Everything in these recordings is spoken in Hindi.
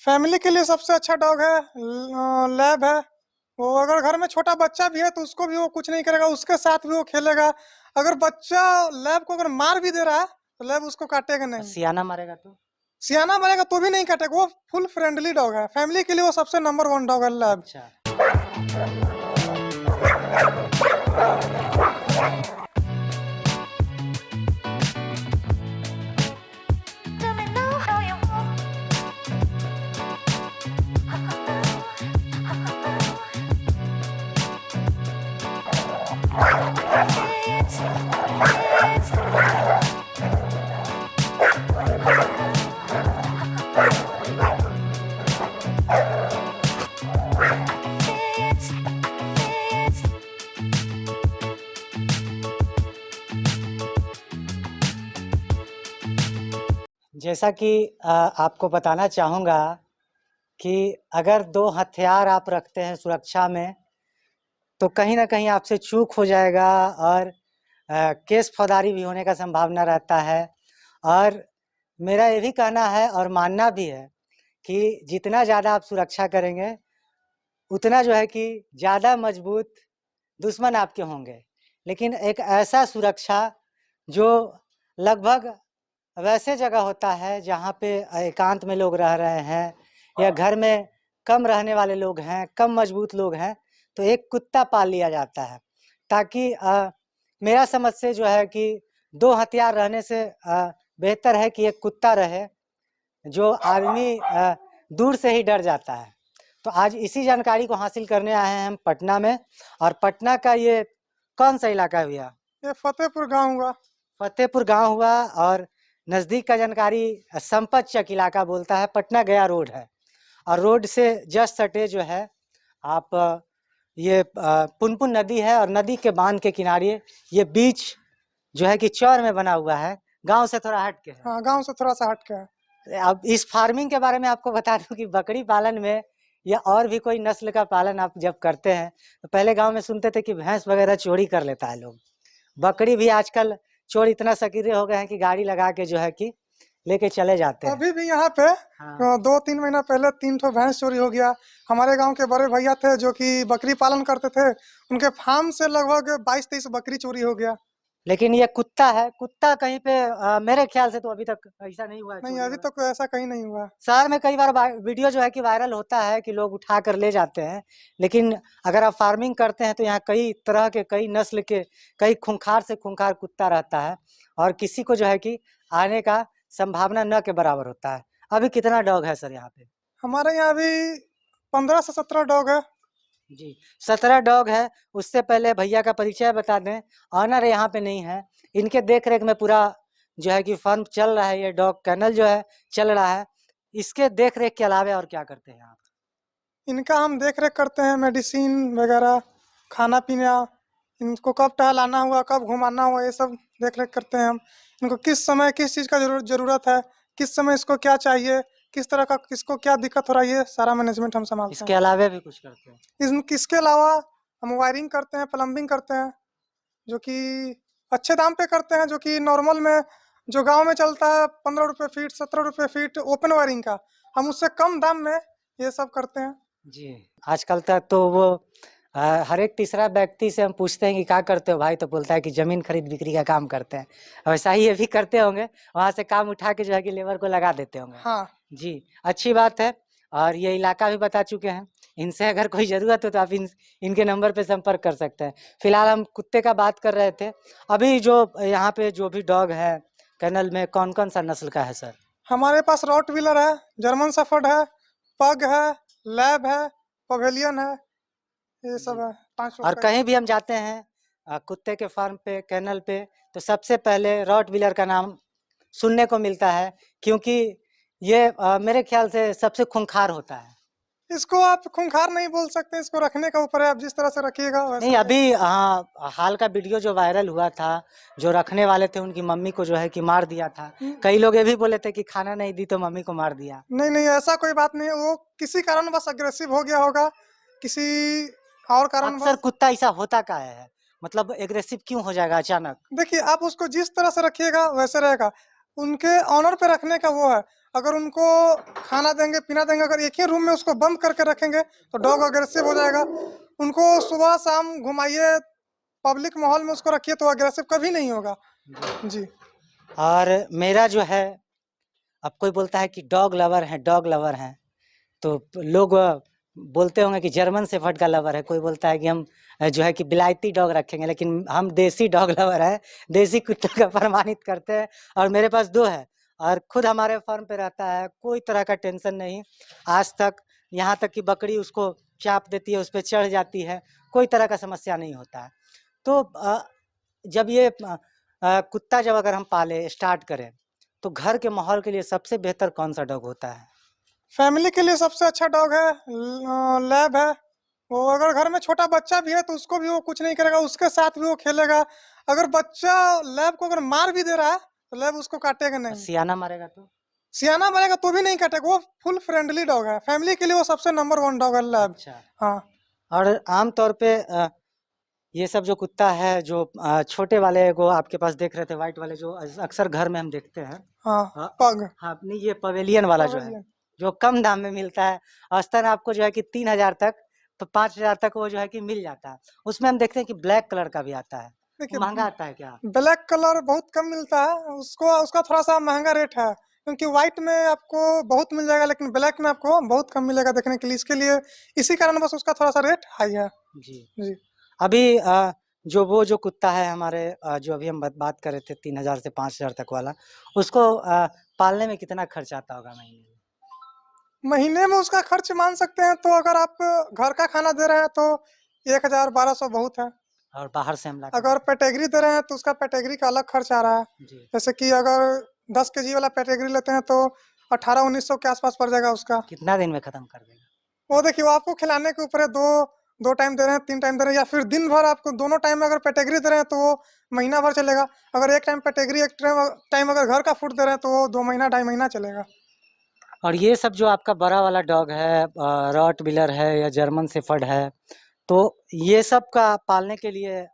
फैमिली के लिए सबसे अच्छा डॉग है लैब है। वो अगर घर में छोटा बच्चा भी है तो उसको भी वो कुछ नहीं करेगा, उसके साथ भी वो खेलेगा। अगर बच्चा लैब को अगर मार भी दे रहा है तो लैब उसको काटेगा और नहीं। सियाना मारेगा तो? सियाना मरेगा तो भी नहीं काटेगा, वो फुल फ्रेंडली डॉग है। फैमिली के लिए वो सबसे नंबर वन डॉग है लैब। अच्छा। जैसा कि आपको बताना चाहूँगा कि अगर दो हथियार आप रखते हैं सुरक्षा में, तो कहीं ना कहीं आपसे चूक हो जाएगा और केस फौजदारी भी होने का संभावना रहता है। और मेरा ये भी कहना है और मानना भी है कि जितना ज़्यादा आप सुरक्षा करेंगे, उतना जो है कि ज़्यादा मजबूत दुश्मन आपके होंगे। लेकिन एक ऐसा सुरक्षा जो लगभग वैसे जगह होता है जहाँ पे एकांत में लोग रह रहे हैं या घर में कम रहने वाले लोग हैं, कम मजबूत लोग हैं, तो एक कुत्ता पाल लिया जाता है, ताकि मेरा समझ से जो है कि दो हथियार रहने से बेहतर है कि एक कुत्ता रहे जो आदमी दूर से ही डर जाता है। तो आज इसी जानकारी को हासिल करने आए हैं हम पटना में। और पटना का ये कौन सा इलाका है भैया? ये फतेहपुर गांव हुआ। फतेहपुर गांव हुआ। और नज़दीक का जानकारी संपत चक इलाका बोलता है, पटना गया रोड है। और रोड से जस्ट सटे जो है आप ये पुनपुन नदी है, और नदी के बांध के किनारे ये बीच जो है कि चौर में बना हुआ है, गांव से थोड़ा हट के है। हाँ, गांव से थोड़ा सा हट के है। अब इस फार्मिंग के बारे में आपको बता दूं कि बकरी पालन में या और भी कोई नस्ल का पालन आप जब करते हैं तो पहले गांव में सुनते थे कि भैंस वगैरह चोरी कर लेता है लोग। बकरी भी आजकल चोर इतना सक्रिय हो गए हैं कि गाड़ी लगा के जो है कि लेके चले जाते हैं। अभी भी यहाँ पे हाँ। 2-3 महीना पहले 3 ठो भैंस चोरी हो गया। हमारे गांव के बड़े भैया थे जो कि बकरी पालन करते थे, उनके फार्म से लगभग 22-23 बकरी चोरी हो गया। लेकिन ये कुत्ता है, कुत्ता कहीं पे मेरे ख्याल से तो अभी तक ऐसा नहीं हुआ है नहीं, चोरी अभी वगैरह। तक ऐसा कहीं नहीं हुआ। शहर में कई बार वीडियो जो है कि वायरल होता है कि लोग उठा कर ले जाते हैं, लेकिन अगर आप फार्मिंग करते हैं तो यहाँ कई तरह के, कई नस्ल के, कई खूंखार से खूंखार कुत्ता रहता है, और किसी को जो है कि आने का संभावना न के बराबर होता है। अभी कितना डॉग है सर यहाँ पे? हमारे यहाँ अभी 15 से 17 डॉग है। जी, 17 डॉग है। उससे पहले भैया का परिचय बता दें। ऑनर यहाँ पे नहीं है, इनके देख रेख में पूरा जो है कि फर्म चल रहा है, ये डॉग कennel जो है चल रहा है। इसके देख रेख के अलावा और क्या करते हैं आप? इनका हम देख रेख करते हैं, मेडिसिन वगैरह, खाना पीना, इनको कब टहलाना हुआ, कब घुमाना हुआ, ये सब देख रेख करते हैं हम। इनको किस समय किस चीज़ का ज़रूरत है, किस समय इसको क्या चाहिए, किस तरह का किसको क्या दिक्कत हो रहा है, ये सारा मैनेजमेंट हम संभालते इसके हैं। अलावा भी कुछ करते हैं? इसके अलावा हम वायरिंग करते हैं, प्लम्बिंग करते हैं, जो कि अच्छे दाम पे करते हैं। जो कि नॉर्मल में जो गांव में चलता है 15 रुपये फीट, 17 रुपये फीट ओपन वायरिंग का, हम उससे कम दाम में ये सब करते हैं। जी, आजकल तक तो वो हर एक तीसरा व्यक्ति से हम पूछते हैं कि क्या करते हो भाई, तो बोलता है कि ज़मीन खरीद बिक्री का काम करते हैं। वैसा ही ये भी करते होंगे, वहाँ से काम उठा के जो है कि लेबर को लगा देते होंगे। हाँ। जी, अच्छी बात है। और ये इलाका भी बता चुके हैं। इनसे अगर कोई ज़रूरत हो तो आप इनके नंबर पे संपर्क कर सकते हैं। फिलहाल हम कुत्ते का बात कर रहे थे। अभी जो यहाँ पे जो भी डॉग है कennel में, कौन-कौन सा नस्ल का है सर? हमारे पास रॉटवीलर है, जर्मन शेफर्ड है, पग है, लैब है, पवेलियन है, ये जी। सब है। 5 और का। कहीं भी हम जाते हैं कुत्ते के फार्म पे, कैनल पे, तो सबसे पहले रॉटवीलर का नाम सुनने को मिलता है, क्योंकि ये मेरे ख्याल से सबसे खूंखार होता है। इसको आप खूंखार नहीं बोल सकते, इसको रखने का ऊपर है, आप जिस तरह से रखिएगा वैसे नहीं, रहेगा। अभी हाल का वीडियो जो वायरल हुआ था, जो रखने वाले थे उनकी मम्मी को जो है कि मार दिया था। कई लोग ये भी बोले थे कि खाना नहीं दी तो मम्मी को मार दिया। नहीं नहीं, ऐसा कोई बात नहीं है। वो किसी कारणवश अग्रेसिव हो गया होगा, किसी और अक्सर कारणवश। कुत्ता ऐसा होता का है, मतलब एग्रेसिव क्यों हो जाएगा अचानक? देखिए, आप उसको जिस तरह से रखिएगा वैसे रहेगा। उनके ऑनर पे रखने का वो है। अगर उनको खाना देंगे पीना देंगे, अगर एक ही रूम में उसको बंद करके रखेंगे तो डॉग अग्रेसिव हो जाएगा। उनको सुबह शाम घुमाइए, पब्लिक माहौल में उसको रखिए तो अग्रेसिव कभी नहीं होगा। जी। और मेरा जो है, अब कोई बोलता है कि डॉग लवर हैं, डॉग लवर हैं, तो लोग बोलते होंगे कि जर्मन शेफर्ड का लवर है, कोई बोलता है कि हम जो है कि बिलायती डॉग रखेंगे, लेकिन हम देसी डॉग लवर हैं, देसी कुत्ते का प्रमाणित करते हैं। और मेरे पास 2 है और खुद हमारे फार्म पे रहता है, कोई तरह का टेंशन नहीं। आज तक यहाँ तक कि बकरी उसको चाप देती है, उस पे चढ़ जाती है, कोई तरह का समस्या नहीं होता है। तो जब ये कुत्ता जब अगर हम पाले स्टार्ट करें, तो घर के माहौल के लिए सबसे बेहतर कौन-सा डॉग होता है? फैमिली के लिए सबसे अच्छा डॉग है लैब है। वो अगर घर में छोटा बच्चा भी है तो उसको भी वो कुछ नहीं करेगा, उसके साथ भी वो खेलेगा। अगर बच्चा लैब को अगर मार भी दे रहा है तो लैब उसको काटेगा नहीं। सियाना मारेगा तो? सियाना मारेगा तो भी नहीं काटेगा, वो फुल फ्रेंडली डॉग है। फैमिली के लिए वो सबसे नंबर 1 डॉग है लैब। अच्छा। हाँ। और आम तौर पे ये सब जो कुत्ता है, जो छोटे वाले को आपके पास देख रहे थे, व्हाइट वाले जो अक्सर घर में हम देखते हैं, हाँ, हाँ, पग। हाँ, नहीं ये पवेलियन वाला जो है, पवेलियन। जो कम दाम में मिलता है, औसतन आपको जो है कि 3000 तक, तो 5000 तक वो जो है कि मिल जाता है। उसमें हम देखते हैं कि ब्लैक कलर का भी आता है, वो देखिए, महँगा आता है क्या? ब्लैक कलर बहुत कम मिलता है, उसको उसका थोड़ा-सा महँगा रेट है, क्योंकि व्हाइट में आपको बहुत मिल जाएगा, लेकिन ब्लैक में आपको बहुत कम मिलेगा देखने के लिए। इसके लिए इसी कारण बस उसका थोड़ा-सा रेट हाई है। जी। जी। अभी जो वो जो कुत्ता है हमारे, जो अभी हम बात कर रहे थे 3000 से 5000 तक वाला, उसको पालने में कितना खर्च आता होगा महीने में? महीने में उसका खर्च मान सकते हैं, तो अगर आप घर का खाना दे रहे हैं तो 1000-1200 बहुत है। और बाहर से हम लाके अगर देते पेडिग्री दे रहे हैं तो उसका पेडिग्री का अलग खर्च आ रहा है। हैं। जी। जैसे कि अगर 10 केजी वाला पेडिग्री लेते हैं तो 1800-1900 के आस-पास पड़ जाएगा उसका। कितना दिन में खत्म कर देगा? वो देखिए, वो आपको खिलाने के ऊपर है, 2 टाइम दे रहे हैं, 3 टाइम दे रहे हैं, या फिर दिन भर आपको दोनों टाइम में अगर पेडिग्री दे रहे हैं तो वो महीना भर चलेगा। अगर एक टाइम पेडिग्री, एक टाइम अगर घर का फूड दे रहे हैं तो वो 2 महीना, ढाई महीना चलेगा। और ये सब जो आपका बड़ा वाला डॉग है, रॉटविलर है या जर्मन शेफर्ड है, तो ये सब का पालने के लिए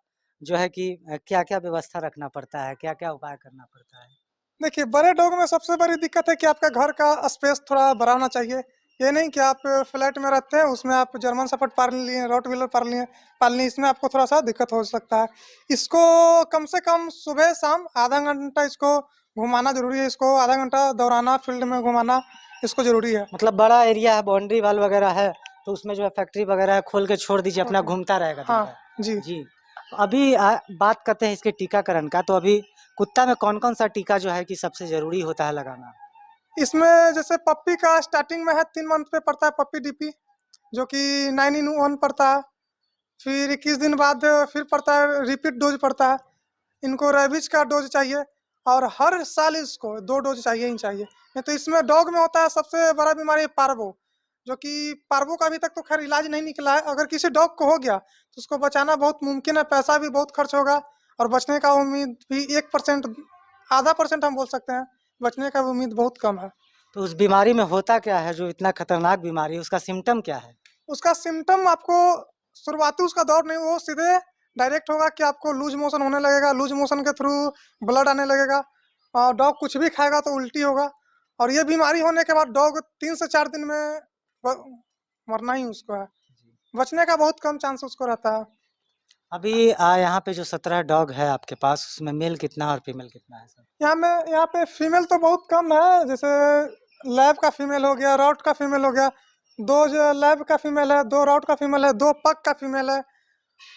जो है कि क्या-क्या व्यवस्था रखना पड़ता है? क्या-क्या उपाय करना पड़ता है? देखिए, बड़े डॉग में सबसे बड़ी दिक्कत है कि आपका घर का स्पेस थोड़ा बड़ा होना चाहिए। ये नहीं कि आप फ्लैट में रहते हैं, उसमें आप जर्मन शेफर्ड पाल लिए, रॉटवीलर पाल लिए, इसमें आपको थोड़ा-सा दिक्कत हो सकता है। इसको कम से कम सुबह-शाम आधा घंटा इसको घुमाना ज़रूरी है, इसको आधा घंटा दौड़ाना, फील्ड में घुमाना, इसको ज़रूरी है। मतलब बड़ा एरिया है, बाउंड्री वॉल वगैरह है, तो उसमें जो है फैक्ट्री वगैरह है, खोल के छोड़ दीजिए, अपना ओके। घूमता रहेगा दिन हाँ, भर। जी। जी। अभी बात करते हैं इसके टीकाकरण का, तो अभी कुत्ता में कौन-कौन सा टीका जो है कि सबसे ज़रूरी होता है लगाना? इसमें जैसे पप्पी का स्टार्टिंग में है, 3 मंथ पे पड़ता है पप्पी डीपी, जो कि 9 इन 1 पड़ता है। फिर 21 दिन बाद फिर पड़ता है, रिपीट डोज़ पड़ता है। इनको रेबीज का डोज चाहिए, और हर साल इसको 2 डोज चाहिए ही चाहिए। नहीं तो इसमें डॉग में होता है सबसे बड़ा बीमारी पार्वो, जो कि पार्वो का अभी तक तो खैर इलाज नहीं निकला है। अगर किसी डॉग को हो गया तो उसको बचाना बहुत मुमकिन है, पैसा भी बहुत खर्च होगा, और बचने का उम्मीद भी 1%, आधा परसेंट हम बोल सकते हैं, बचने का उम्मीद बहुत कम है। तो उस बीमारी में होता क्या है, जो इतना खतरनाक बीमारी है, उसका सिम्पटम क्या है? उसका सिम्पटम आपको शुरुआती उसका दौर नहीं, वो सीधे डायरेक्ट होगा कि आपको लूज मोशन होने लगेगा, लूज मोशन के थ्रू ब्लड आने लगेगा, और डॉग कुछ भी खाएगा तो उल्टी होगा, और ये बीमारी होने के बाद डॉग 3 से 4 दिन में मरना ही उसको है। बचने का बहुत कम चांस उसको रहता है। अभी यहाँ पे जो 17 डॉग है आपके पास, उसमें मेल कितना और फीमेल कितना है सर? यहाँ पे फीमेल तो बहुत कम है, जैसे लैब का फीमेल हो गया, रॉट का फीमेल हो गया, 2 जो लैब का फीमेल है, 2 रॉट का फीमेल है, 2 पग का फीमेल है,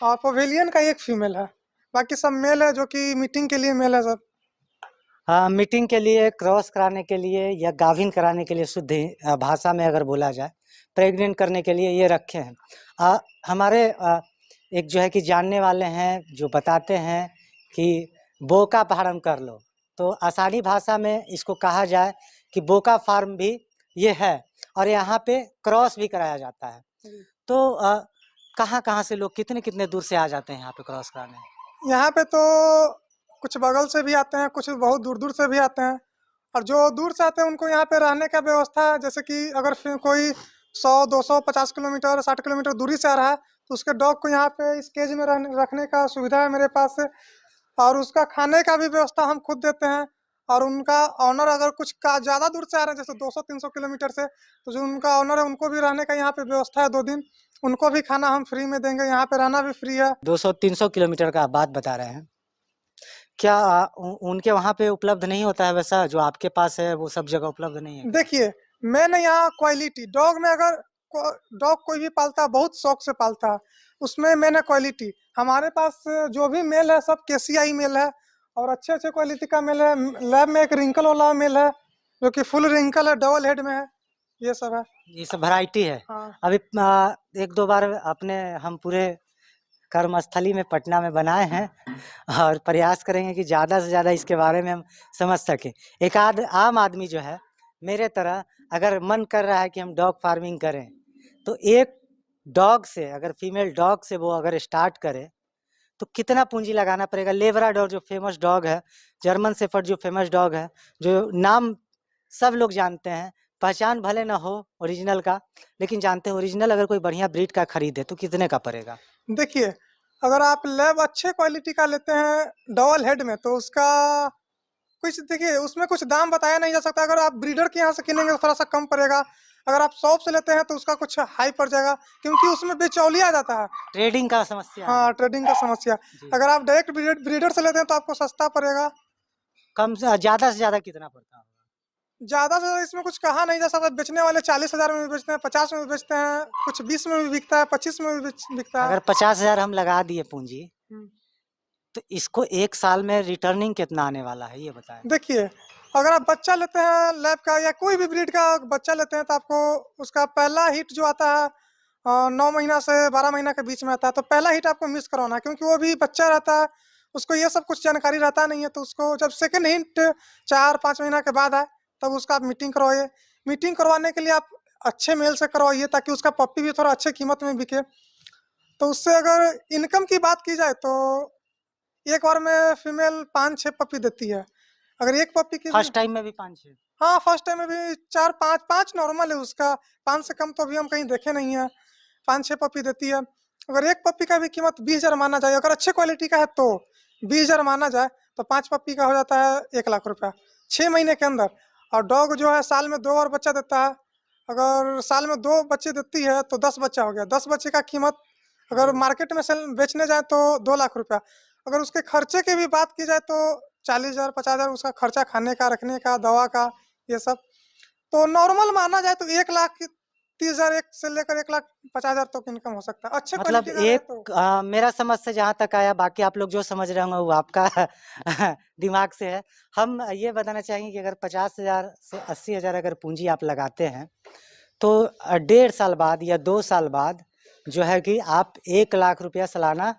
और पवेलियन का 1 फीमेल है। बाकी सब मेल है, जो कि मीटिंग के लिए मेल है सब। हाँ, मीटिंग के लिए, क्रॉस कराने के लिए या गाभिन कराने के लिए, शुद्ध भाषा में अगर बोला जाए, प्रेग्नेंट करने के लिए ये रखे हैं। हमारे एक जो है कि जानने वाले हैं, जो बताते हैं कि बोका फार्म कर लो, तो आसानी भाषा में इसको कहा जाए कि बोका फार्म भी ये है, और यहाँ पे क्रॉस भी कराया जाता है। तो कहाँ-कहाँ से लोग कितने-कितने दूर से आ जाते हैं यहाँ पे क्रॉस कराने? यहाँ पे तो कुछ बगल से भी आते हैं, कुछ बहुत दूर-दूर से भी आते हैं, और जो दूर से आते हैं उनको यहाँ पे रहने का व्यवस्था है। जैसे कि अगर फिर कोई 100, 200, 50 किलोमीटर, 60 किलोमीटर दूरी से आ रहा है, तो उसके डॉग को यहाँ पे इस केज में रखने का सुविधा है मेरे पास, और उसका खाने का भी व्यवस्था हम खुद देते हैं। और उनका ऑनर अगर कुछ का ज़्यादा दूर से आ रहे हैं, जैसे 200-300 किलोमीटर से, तो जो उनका ऑनर है उनको भी रहने का यहाँ पे व्यवस्था है 2 दिन। उनको भी खाना हम फ्री में देंगे, यहाँ पे रहना भी फ्री है। 200-300 किलोमीटर का आप बात बता रहे हैं। क्या उनके वहाँ पे उपलब्ध नहीं होता है वैसा जो आपके पास है, वो सब जगह उपलब्ध नहीं है क्या? देखिए, मैंने यहाँ क्वालिटी डॉग में अगर डॉग कोई भी पालता है बहुत शौक से पालता है, उसमें मैंने क्वालिटी हमारे पास जो भी मेल है सब केसीआई मेल है और अच्छे अच्छे क्वालिटी का मेल है। लैब में एक रिंकल वाला मेल है जो कि फुल रिंकल है, डबल हेड में है, ये सब है। ये सब वैरायटी है। हाँ अभी 1-2 बार अपने हम पूरे कर्मस्थली में पटना में बनाए हैं और प्रयास करेंगे कि ज़्यादा से ज़्यादा इसके बारे में हम समझ सकें। एक आम आदमी जो है मेरे तरह अगर मन कर रहा है कि हम डॉग फार्मिंग करें, तो एक डॉग से अगर फीमेल डॉग से वो अगर स्टार्ट करे तो कितना पूंजी लगाना पड़ेगा? लेब्राडोर जो फेमस डॉग है, जर्मन शेफर्ड जो फेमस डॉग है, जो नाम सब लोग जानते हैं, पहचान भले ना हो ओरिजिनल का, लेकिन जानते हैं ओरिजिनल अगर कोई बढ़िया ब्रीड का खरीदे तो कितने का पड़ेगा? देखिए, अगर आप लैब अच्छे क्वालिटी का लेते हैं डबल हेड में तो उसका कुछ देखिए उसमें कुछ दाम बताया नहीं जा सकता। अगर आप ब्रीडर के यहाँ से किनेंगे तो थोड़ा-सा कम पड़ेगा। अगर आप शॉप से लेते हैं तो उसका कुछ हाई पड़ जाएगा क्योंकि उसमें बिचौलिया आ जाता है। ट्रेडिंग का समस्या है। हाँ, ट्रेडिंग का समस्या। जी। अगर आप डायरेक्ट ब्रीडर से लेते हैं तो आपको सस्ता पड़ेगा। कम से ज़्यादा कितना पड़ता होगा? ज़्यादा से ज़्यादा इसमें कुछ कहा नहीं जा सकता। बेचने वाले 40,000 में भी बेचते हैं, 50 में भी बेचते हैं, कुछ 20 में भी बिकता है, 25 में भी बिकता है। अगर 50,000 हम लगा दिए पूंजी, हुँ। तो इसको 1 साल में रिटर्निंग कितना आने वाला है, ये बताएँ? देखिए, अगर आप बच्चा लेते हैं लैब का या कोई भी ब्रीड का बच्चा लेते हैं तो आपको उसका पहला हिट जो आता है 9 महीना से 12 महीना के बीच में आता है, तो पहला हिट आपको मिस करवाना है क्योंकि वो भी बच्चा रहता है, उसको ये सब कुछ जानकारी रहता नहीं है, तो उसको जब सेकंड हिट 4-5 महीना के बाद आए, तब उसका आप मीटिंग करवाइए। मीटिंग करवाने के लिए आप अच्छे मेल से करवाइए ताकि उसका पप्पी भी थोड़ा अच्छे कीमत में बिके। तो उससे अगर इनकम की बात की जाए तो एक बार में फीमेल 5-6 पप्पी देती है। अगर एक पप्पी की भी फर्स्ट टाइम में भी 5-6? हाँ, फर्स्ट टाइम में भी 4-5 5 नॉर्मल है उसका, 5 से कम तो अभी हम कहीं देखे नहीं हैं। 5-6 पप्पी देती है। अगर एक पप्पी का भी कीमत 20,000 माना जाए, अगर अच्छे क्वालिटी का है तो 20,000 माना जाए, तो 5 पप्पी का हो जाता है 1 लाख रुपया, 6 महीने के अंदर। और डॉग जो है साल में 2 बार बच्चा देता है। अगर साल में 2 बच्चे देती है तो 10 बच्चा हो गया। 10 बच्चे का कीमत अगर मार्केट में बेचने जाएँ तो 2 लाख रुपया। अगर उसके खर्चे की भी बात की जाए तो 40,000 50,000 उसका खर्चा खाने का, रखने का, दवा का, ये सब। तो नॉर्मल माना जाए तो 1,30,000 एक से लेकर 1,50,000 तक इनकम हो सकता है, अच्छे मतलब क्वालिटी का रहे तो। मेरा समझ से जहाँ तक आया, बाकी आप लोग जो समझ रहे होंगे वो आपका दिमाग से है। हम ये बताना चाहेंगे कि अगर 50,000 से 80,000 अगर पूंजी आप लगाते हैं, तो 1.5 साल बाद या 2 साल बाद जो है कि आप 1 लाख रुपया सालाना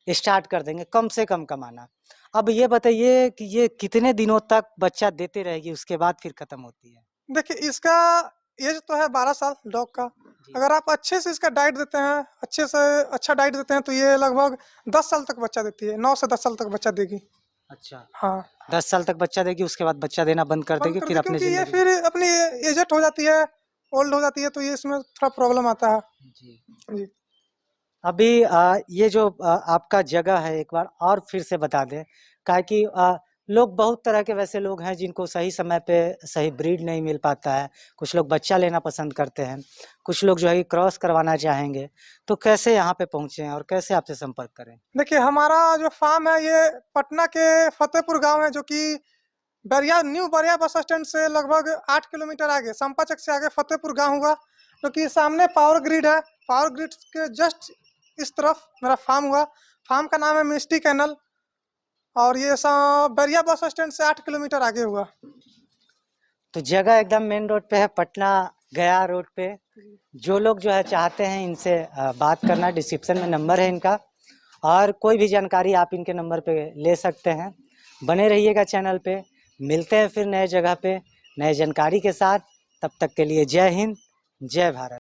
स्टार्ट कर देंगे, कम से कम कमाना। अब ये बताइए कि ये कितने दिनों तक बच्चा देते रहेगी, उसके बाद फिर खत्म होती है? देखिए इसका एज तो है 12 साल डॉग का। जी। अगर आप अच्छे से इसका डाइट देते हैं, अच्छे से अच्छा डाइट देते हैं तो ये लगभग 10 साल तक बच्चा देती है, 9 से 10 साल तक बच्चा देगी। अच्छा। हाँ, 10 साल तक बच्चा देगी, उसके बाद बच्चा देना बंद कर बंद देगी, कर फिर दी अपनी क्योंकि ये ज़िंदगी में। फिर अपनी एजेड हो जाती है, ओल्ड हो जाती है तो ये इसमें थोड़ा प्रॉब्लम आता है। जी। जी। अभी ये जो आपका जगह है एक बार और फिर से बता दें, काहे कि लोग बहुत तरह के वैसे लोग हैं जिनको सही समय पे सही ब्रीड नहीं मिल पाता है। कुछ लोग बच्चा लेना पसंद करते हैं, कुछ लोग जो है कि क्रॉस करवाना चाहेंगे, तो कैसे यहाँ पे पहुँचे और कैसे आपसे संपर्क करें? देखिए हमारा जो फार्म है ये पटना के फतेहपुर गाँव है जो कि न्यू बरिया बस स्टैंड से लगभग 8 किलोमीटर आगे, संपाचक से आगे फतेहपुर गाँव हुआ, जो कि सामने पावर ग्रिड है। पावर ग्रिड के जस्ट इस तरफ मेरा फार्म हुआ। फार्म का नाम है मिस्टी कैनल और ये बैरिया बस स्टैंड से 8 किलोमीटर आगे हुआ। तो जगह एकदम मेन रोड पे है, पटना गया रोड पे। जो लोग जो है चाहते हैं इनसे बात करना, डिस्क्रिप्शन में नंबर है इनका और कोई भी जानकारी आप इनके नंबर पे ले सकते हैं। बने रहिएगा चैनल पे, मिलते हैं फिर नए जगह पे, नए जानकारी के साथ। तब तक के लिए जय हिंद, जय भारत।